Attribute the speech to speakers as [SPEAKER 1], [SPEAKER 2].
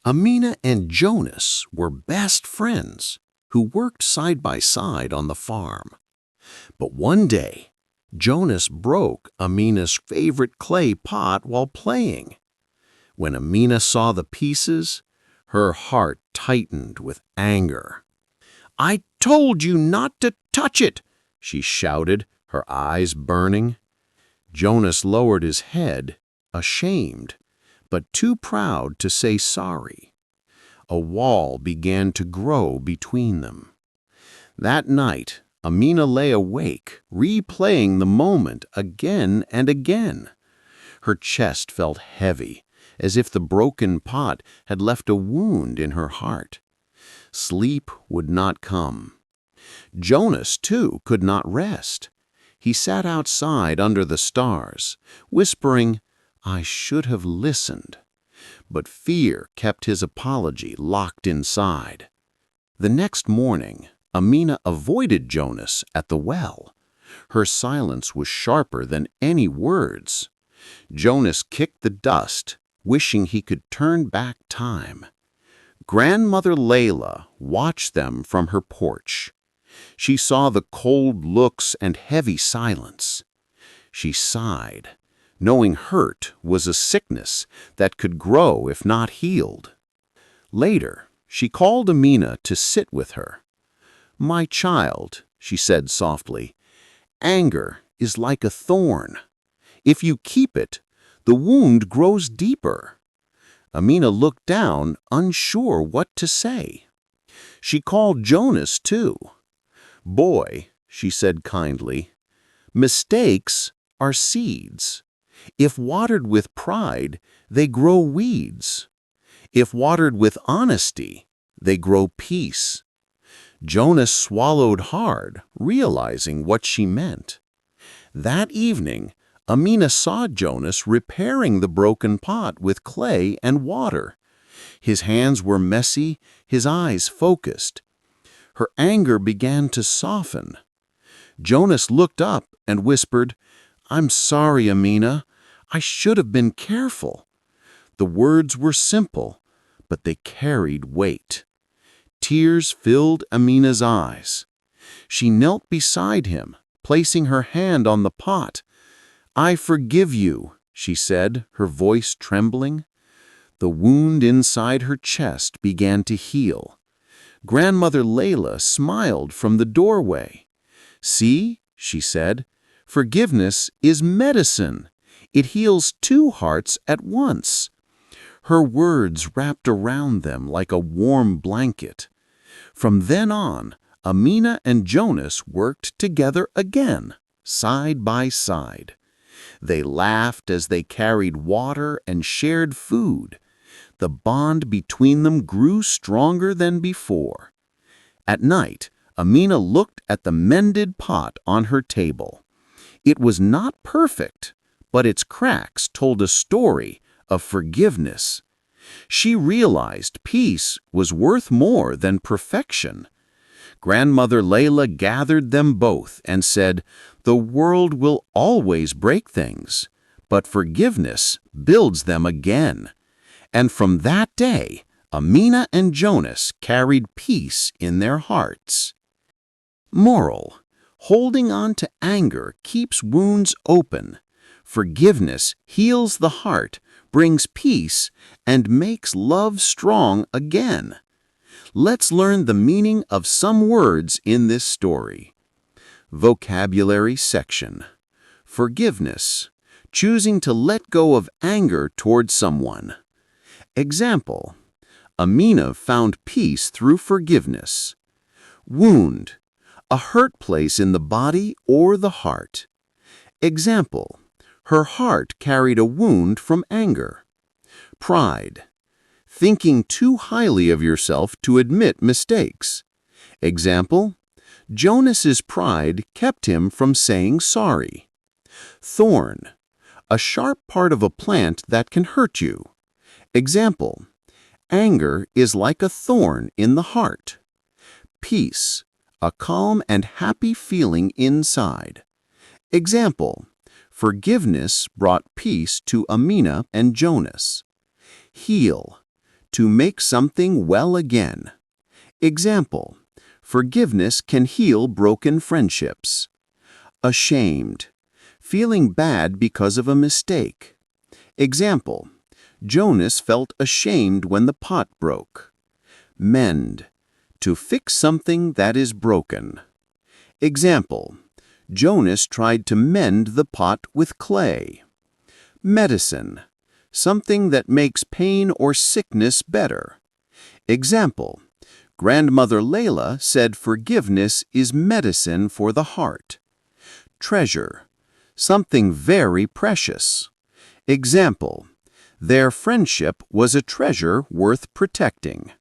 [SPEAKER 1] Amina and Jonas were best friends who worked side by side on the farm. But one day, Jonas broke Amina's favorite clay pot while playing. When Amina saw the pieces, her heart tightened with anger. "I told you not to touch it!" she shouted, her eyes burning. Jonas lowered his head, ashamed, but too proud to say sorry. A wall began to grow between them. That night, Amina lay awake, replaying the moment again and again. Her chest felt heavy, as if the broken pot had left a wound in her heart. Sleep would not come. Jonas, too, could not rest. He sat outside under the stars, whispering, "I should have listened." But fear kept his apology locked inside. The next morning, Amina avoided Jonas at the well. Her silence was sharper than any words. Jonas kicked the dust, wishing he could turn back time. Grandmother Leila watched them from her porch. She saw the cold looks and heavy silence. She sighed, knowing hurt was a sickness that could grow if not healed. Later, she called Amina to sit with her. "My child," she said softly, "anger is like a thorn. If you keep it, the wound grows deeper." Amina looked down, unsure what to say. She called Jonas, too. "Boy," she said kindly, "mistakes are seeds. If watered with pride, they grow weeds. If watered with honesty, they grow peace." Jonas swallowed hard, realizing what she meant. That evening, Amina saw Jonas repairing the broken pot with clay and water. His hands were messy, his eyes focused. Her anger began to soften. Jonas looked up and whispered, "I'm sorry, Amina. I should have been careful." The words were simple, but they carried weight. Tears filled Amina's eyes. She knelt beside him, placing her hand on the pot. "I forgive you," she said, her voice trembling. The wound inside her chest began to heal. Grandmother Leila smiled from the doorway. "See," she said, "forgiveness is medicine. It heals two hearts at once." Her words wrapped around them like a warm blanket. From then on, Amina and Jonas worked together again, side by side. They laughed as they carried water and shared food. The bond between them grew stronger than before. At night, Amina looked at the mended pot on her table. It was not perfect, but its cracks told a story of forgiveness. She realized peace was worth more than perfection. Grandmother Leila gathered them both and said, "The world will always break things, but forgiveness builds them again." And from that day, Amina and Jonas carried peace in their hearts. Moral: holding on to anger keeps wounds open. Forgiveness heals the heart, brings peace, and makes love strong again. Let's learn the meaning of some words in this story. Vocabulary section. Forgiveness: choosing to let go of anger toward someone. Example: Amina found peace through forgiveness. Wound: a hurt place in the body or the heart. Example: her heart carried a wound from anger. Pride: thinking too highly of yourself to admit mistakes. Example: Jonas's pride kept him from saying sorry. Thorn: a sharp part of a plant that can hurt you. Example: anger is like a thorn in the heart. Peace: a calm and happy feeling inside. Example: forgiveness brought peace to Amina and Jonas. Heal: to make something well again. Example, forgiveness can heal broken friendships. Ashamed, feeling bad because of a mistake. Example, Jonas felt ashamed when the pot broke. Mend, to fix something that is broken. Example, Jonas tried to mend the pot with clay. Medicine, something that makes pain or sickness better. Example, Grandmother Leila said forgiveness is medicine for the heart. Treasure, something very precious. Example, their friendship was a treasure worth protecting.